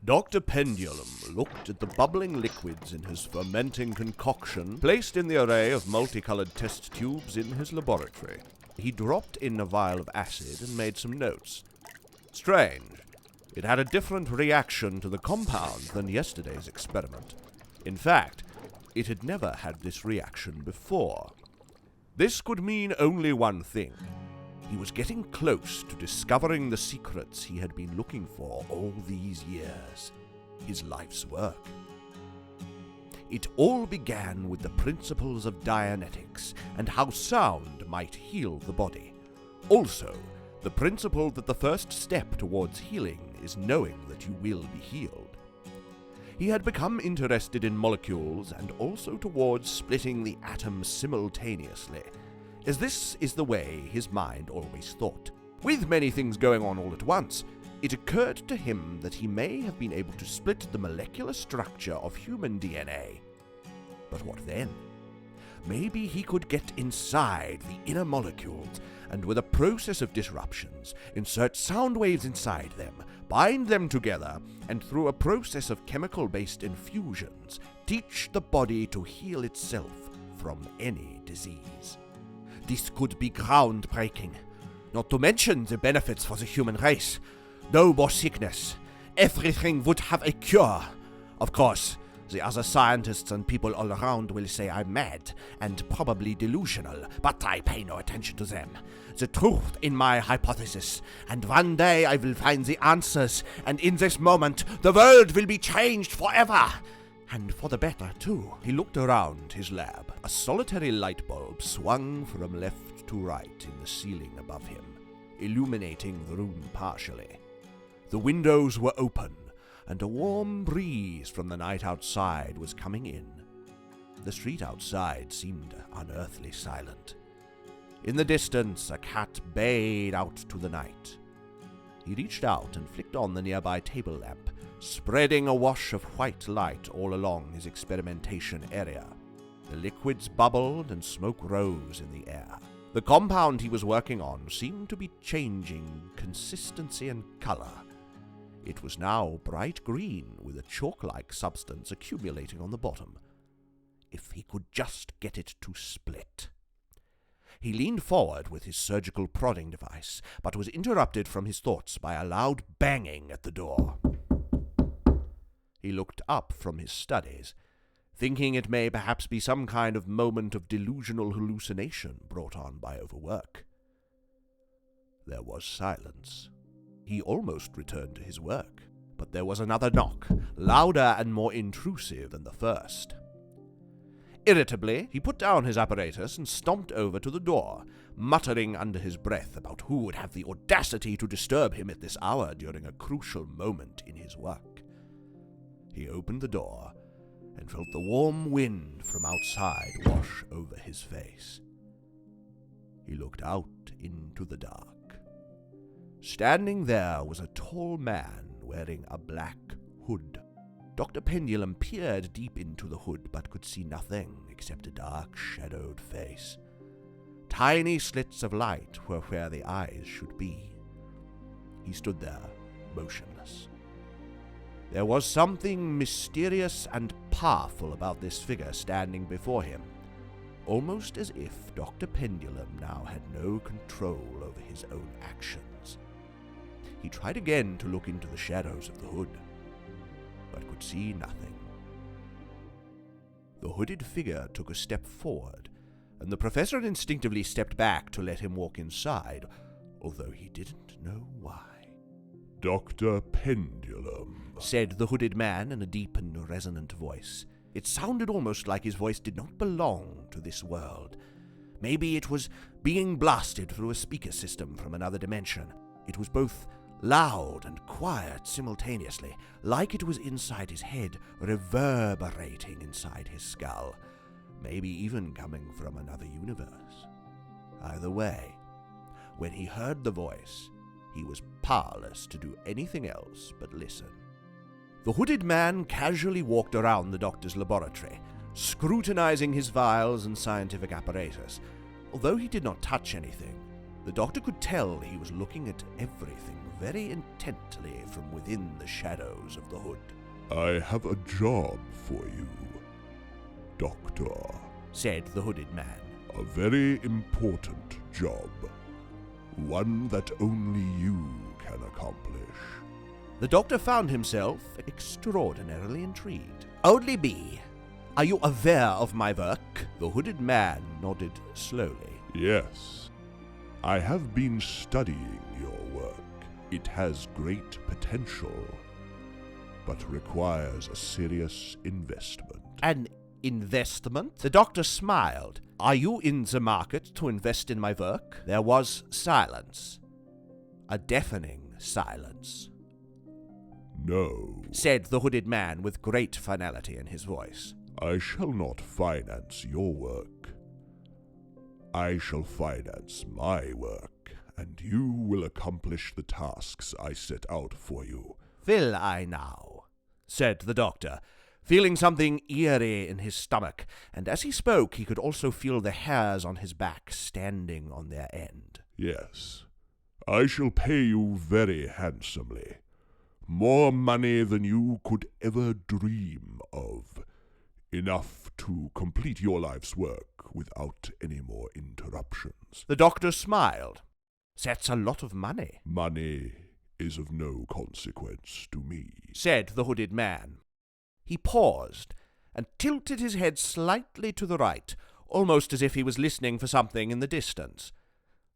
Dr. Pendulum looked at the bubbling liquids in his fermenting concoction placed in the array of multicolored test tubes in his laboratory. He dropped in a vial of acid and made some notes. Strange. It had a different reaction to the compound than yesterday's experiment. In fact, it had never had this reaction before. This could mean only one thing. He was getting close to discovering the secrets he had been looking for all these years. His life's work. It all began with the principles of Dianetics and how sound might heal the body. Also, the principle that the first step towards healing is knowing that you will be healed. He had become interested in molecules and also towards splitting the atom simultaneously, as this is the way his mind always thought. With many things going on all at once, it occurred to him that he may have been able to split the molecular structure of human DNA. But what then? Maybe he could get inside the inner molecules and with a process of disruptions, insert sound waves inside them, bind them together, and through a process of chemical-based infusions, teach the body to heal itself from any disease. This could be groundbreaking, not to mention the benefits for the human race. No more sickness. Everything would have a cure. Of course, the other scientists and people all around will say I'm mad and probably delusional, but I pay no attention to them. The truth in my hypothesis, and one day I will find the answers, and in this moment the world will be changed forever. And for the better, too. He looked around his lab. A solitary light bulb swung from left to right in the ceiling above him, illuminating the room partially. The windows were open, and a warm breeze from the night outside was coming in. The street outside seemed unearthly silent. In the distance, a cat bayed out to the night. He reached out and flicked on the nearby table lamp, spreading a wash of white light all along his experimentation area. The liquids bubbled and smoke rose in the air. The compound he was working on seemed to be changing consistency and color. It was now bright green with a chalk-like substance accumulating on the bottom. If he could just get it to split. He leaned forward with his surgical prodding device, but was interrupted from his thoughts by a loud banging at the door. He looked up from his studies, thinking it may perhaps be some kind of moment of delusional hallucination brought on by overwork. There was silence. He almost returned to his work, but there was another knock, louder and more intrusive than the first. Irritably, he put down his apparatus and stomped over to the door, muttering under his breath about who would have the audacity to disturb him at this hour during a crucial moment in his work. He opened the door and felt the warm wind from outside wash over his face. He looked out into the dark. Standing there was a tall man wearing a black hood. Dr. Pendulum peered deep into the hood but could see nothing except a dark, shadowed face. Tiny slits of light were where the eyes should be. He stood there, motionless. There was something mysterious and powerful about this figure standing before him, almost as if Dr. Pendulum now had no control over his own actions. He tried again to look into the shadows of the hood, but could see nothing. The hooded figure took a step forward, and the professor instinctively stepped back to let him walk inside, although he didn't know why. Dr. Pendulum, said the hooded man in a deep and resonant voice. It sounded almost like his voice did not belong to this world. Maybe it was being blasted through a speaker system from another dimension. It was both loud and quiet simultaneously, like it was inside his head, reverberating inside his skull, maybe even coming from another universe. Either way, when he heard the voice, he was powerless to do anything else but listen. The hooded man casually walked around the doctor's laboratory, scrutinizing his vials and scientific apparatus. Although he did not touch anything, The doctor could tell he was looking at everything very intently from within the shadows of the hood. I have a job for you, Doctor. Said the hooded man. A very important job. One that only you can accomplish. The doctor found himself extraordinarily intrigued. Only me. Are you aware of my work? The hooded man nodded slowly. Yes. I have been studying your work. It has great potential, but requires a serious investment. An investment? The doctor smiled. Are you in the market to invest in my work? There was silence. A deafening silence. No. Said the hooded man with great finality in his voice. I shall not finance your work. I shall finance my work, and you will accomplish the tasks I set out for you. Will I now? Said the doctor, feeling something eerie in his stomach, and as he spoke he could also feel the hairs on his back standing on their end. Yes, I shall pay you very handsomely. More money than you could ever dream of. Enough to complete your life's work without any more interruptions. The doctor smiled. That's a lot of money. Money is of no consequence to me, said the hooded man. He paused and tilted his head slightly to the right, almost as if he was listening for something in the distance.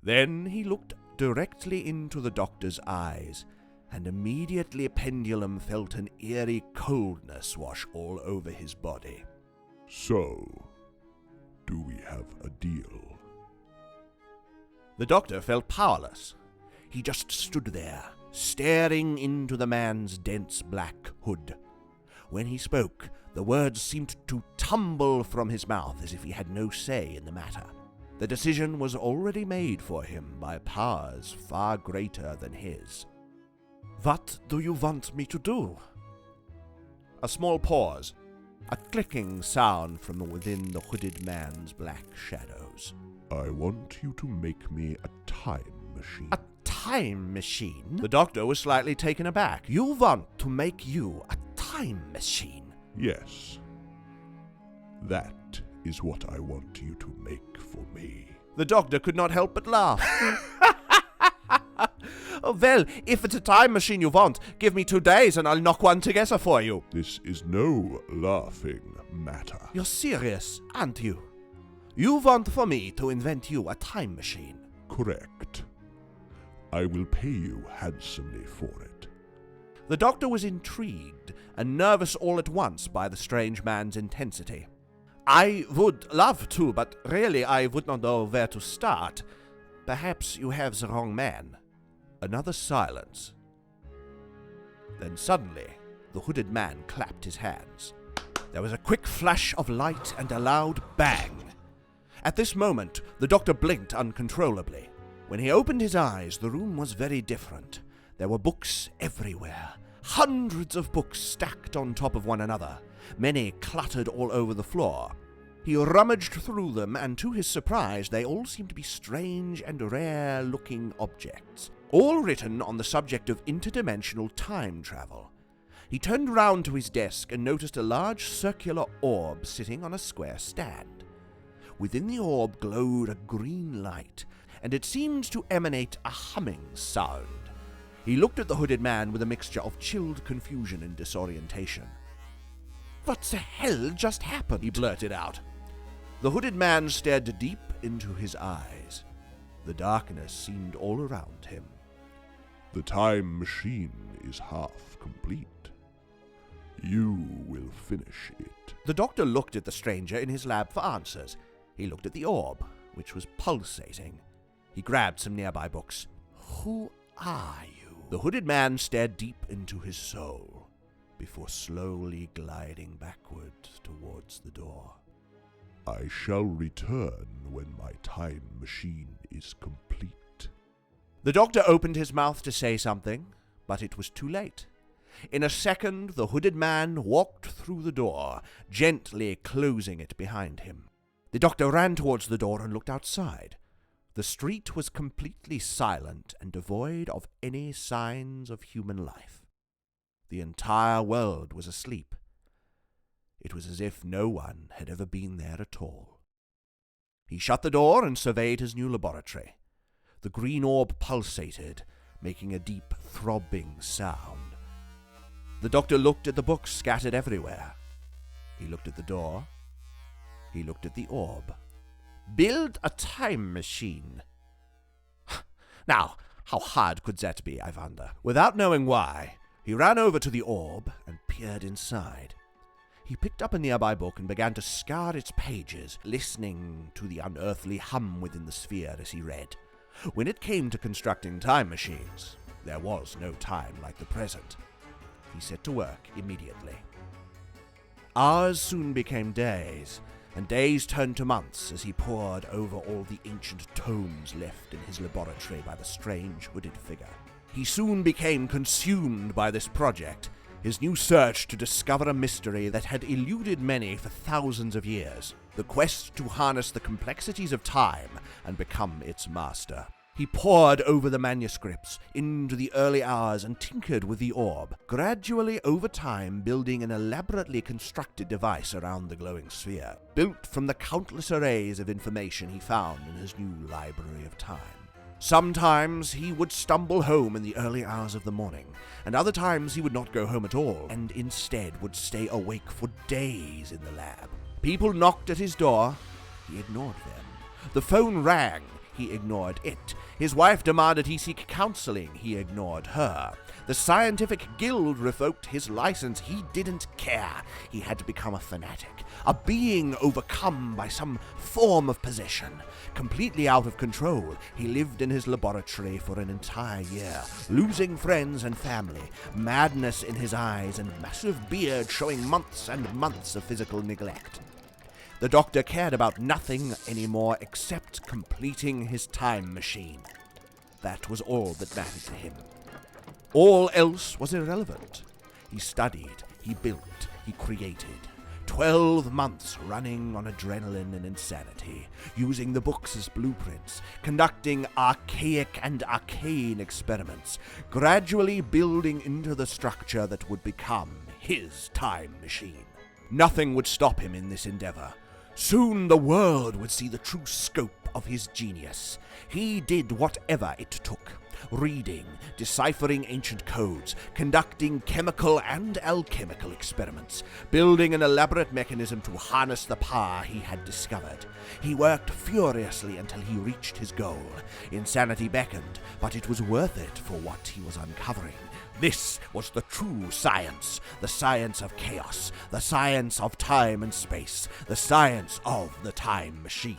Then he looked directly into the doctor's eyes, and immediately Pendulum felt an eerie coldness wash all over his body. So, do we have a deal? The doctor felt powerless. He just stood there, staring into the man's dense black hood. When he spoke, the words seemed to tumble from his mouth as if he had no say in the matter. The decision was already made for him by powers far greater than his. What do you want me to do? A small pause, a clicking sound from within the hooded man's black shadows. I want you to make me a time machine. A time machine? The doctor was slightly taken aback. You want to make you a time machine? Yes. That is what I want you to make for me. The doctor could not help but laugh. Oh, well, if it's a time machine you want, give me 2 days and I'll knock one together for you. This is no laughing matter. You're serious, aren't you? You want for me to invent you a time machine? Correct. I will pay you handsomely for it. The doctor was intrigued and nervous all at once by the strange man's intensity. I would love to, but really I would not know where to start. Perhaps you have the wrong man. Another silence. Then suddenly, the hooded man clapped his hands. There was a quick flash of light and a loud bang. At this moment, the doctor blinked uncontrollably. When he opened his eyes, the room was very different. There were books everywhere. Hundreds of books stacked on top of one another. Many cluttered all over the floor. He rummaged through them, and to his surprise, they all seemed to be strange and rare-looking objects, all written on the subject of interdimensional time travel. He turned round to his desk and noticed a large circular orb sitting on a square stand. Within the orb glowed a green light, and it seemed to emanate a humming sound. He looked at the hooded man with a mixture of chilled confusion and disorientation. "What the hell just happened?" he blurted out. The hooded man stared deep into his eyes. The darkness seemed all around him. The time machine is half complete. You will finish it. The doctor looked at the stranger in his lab for answers. He looked at the orb, which was pulsating. He grabbed some nearby books. Who are you? The hooded man stared deep into his soul, before slowly gliding backward towards the door. I shall return when my time machine is complete. The doctor opened his mouth to say something, but it was too late. In a second, the hooded man walked through the door, gently closing it behind him. The doctor ran towards the door and looked outside. The street was completely silent and devoid of any signs of human life. The entire world was asleep. It was as if no one had ever been there at all. He shut the door and surveyed his new laboratory. The green orb pulsated, making a deep, throbbing sound. The doctor looked at the books scattered everywhere. He looked at the door. He looked at the orb. Build a time machine. Now, how hard could that be, I wonder? Without knowing why, he ran over to the orb and peered inside. He picked up a nearby book and began to scour its pages, listening to the unearthly hum within the sphere as he read. When it came to constructing time machines, there was no time like the present. He set to work immediately. Hours soon became days, and days turned to months as he pored over all the ancient tomes left in his laboratory by the strange hooded figure. He soon became consumed by this project, his new search to discover a mystery that had eluded many for thousands of years, the quest to harness the complexities of time and become its master. He pored over the manuscripts into the early hours and tinkered with the orb, gradually over time building an elaborately constructed device around the glowing sphere, built from the countless arrays of information he found in his new library of time. Sometimes he would stumble home in the early hours of the morning, and other times he would not go home at all, and instead would stay awake for days in the lab. People knocked at his door. He ignored them. The phone rang. He ignored it. His wife demanded he seek counseling. He ignored her. The scientific guild revoked his license. He didn't care. He had become a fanatic, a being overcome by some form of possession. Completely out of control, he lived in his laboratory for an entire year, losing friends and family, madness in his eyes, and massive beard showing months and months of physical neglect. The doctor cared about nothing anymore except completing his time machine. That was all that mattered to him. All else was irrelevant. He studied, he built, he created. 12 months running on adrenaline and insanity, using the books as blueprints, conducting archaic and arcane experiments, gradually building into the structure that would become his time machine. Nothing would stop him in this endeavor. Soon the world would see the true scope of his genius. He did whatever it took. Reading, deciphering ancient codes, conducting chemical and alchemical experiments, building an elaborate mechanism to harness the power he had discovered. He worked furiously until he reached his goal. Insanity beckoned, but it was worth it for what he was uncovering. This was the true science, the science of chaos, the science of time and space, the science of the time machine.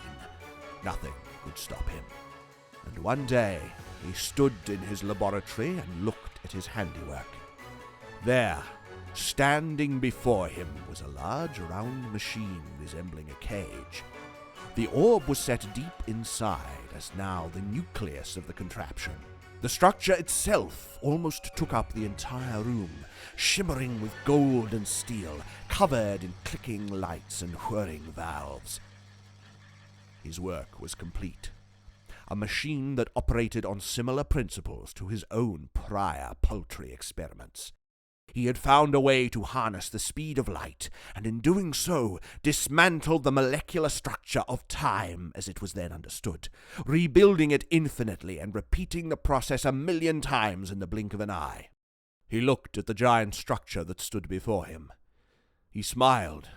Nothing could stop him. And one day, he stood in his laboratory and looked at his handiwork. There, standing before him, was a large round machine resembling a cage. The orb was set deep inside as now the nucleus of the contraption. The structure itself almost took up the entire room, shimmering with gold and steel, covered in clicking lights and whirring valves. His work was complete. A machine that operated on similar principles to his own prior paltry experiments. He had found a way to harness the speed of light, and in doing so, dismantled the molecular structure of time as it was then understood, rebuilding it infinitely and repeating the process 1,000,000 times in the blink of an eye. He looked at the giant structure that stood before him. He smiled,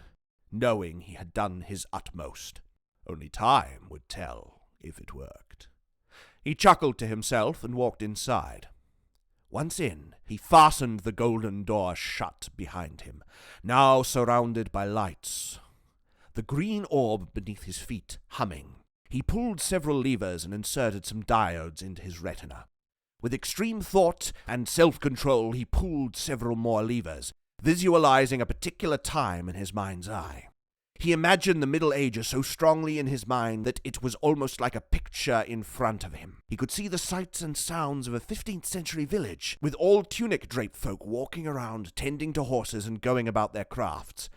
knowing he had done his utmost. Only time would tell if it worked. He chuckled to himself and walked inside. Once in, he fastened the golden door shut behind him, now surrounded by lights. The green orb beneath his feet humming. He pulled several levers and inserted some diodes into his retina. With extreme thought and self-control, he pulled several more levers, visualizing a particular time in his mind's eye. He imagined the Middle Ages so strongly in his mind that it was almost like a picture in front of him. He could see the sights and sounds of a 15th century village, with all tunic-draped folk walking around, tending to horses and going about their crafts.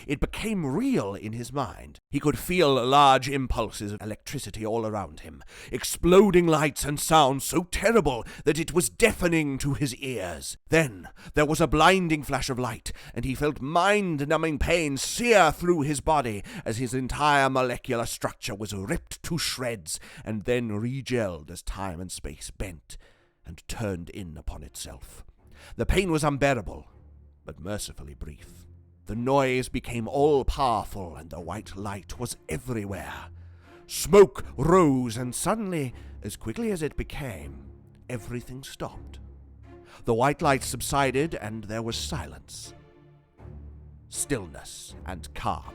It became real in his mind. He could feel large impulses of electricity all around him, exploding lights and sounds so terrible that it was deafening to his ears. Then there was a blinding flash of light, and he felt mind-numbing pain sear through his body as his entire molecular structure was ripped to shreds and then regelled as time and space bent and turned in upon itself. The pain was unbearable, but mercifully brief. The noise became all-powerful, and the white light was everywhere. Smoke rose, and suddenly, as quickly as it became, everything stopped. The white light subsided, and there was silence, stillness, and calm.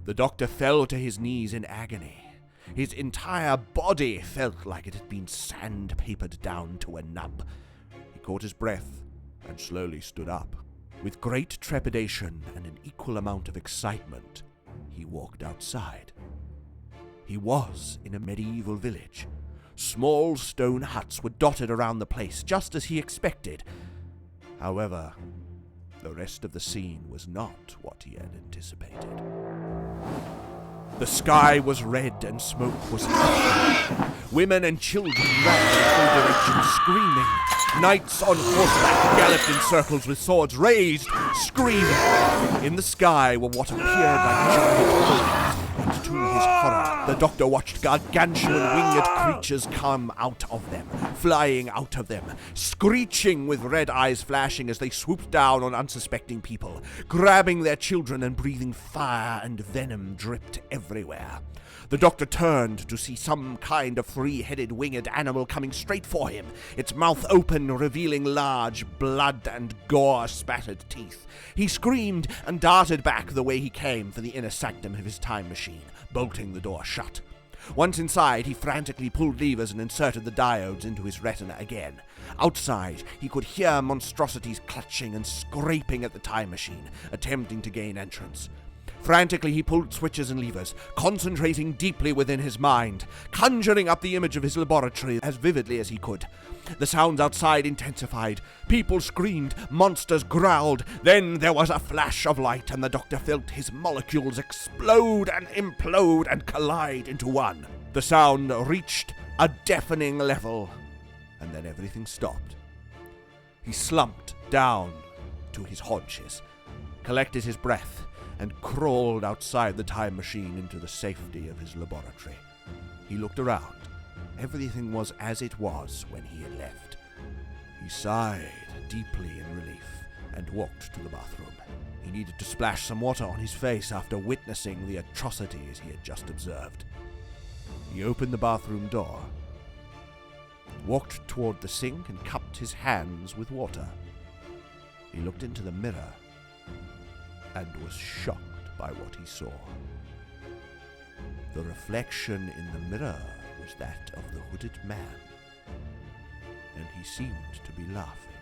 The doctor fell to his knees in agony. His entire body felt like it had been sandpapered down to a nub. He caught his breath and slowly stood up. With great trepidation and an equal amount of excitement, he walked outside. He was in a medieval village. Small stone huts were dotted around the place, just as he expected. However, the rest of the scene was not what he had anticipated. The sky was red and smoke was high. Women and children ran in all directions, screaming. Knights on horseback galloped in circles with swords raised, screaming. In the sky were what appeared like giant birds, and to his horror, the doctor watched gargantuan winged creatures come out of them, flying out of them, screeching with red eyes flashing as they swooped down on unsuspecting people, grabbing their children and breathing fire and venom dripped everywhere. The doctor turned to see some kind of three-headed winged animal coming straight for him, its mouth open, revealing large blood and gore-spattered teeth. He screamed and darted back the way he came for the inner sanctum of his time machine, bolting the door shut. Once inside, he frantically pulled levers and inserted the diodes into his retina again. Outside, he could hear monstrosities clutching and scraping at the time machine, attempting to gain entrance. Frantically, he pulled switches and levers, concentrating deeply within his mind, conjuring up the image of his laboratory as vividly as he could. The sounds outside intensified. People screamed, monsters growled. Then there was a flash of light, and the doctor felt his molecules explode and implode and collide into one. The sound reached a deafening level, and then everything stopped. He slumped down to his haunches, collected his breath, and crawled outside the time machine into the safety of his laboratory. He looked around. Everything was as it was when he had left. He sighed deeply in relief and walked to the bathroom. He needed to splash some water on his face after witnessing the atrocities he had just observed. He opened the bathroom door, walked toward the sink, and cupped his hands with water. He looked into the mirror and was shocked by what he saw. The reflection in the mirror was that of the hooded man, and he seemed to be laughing.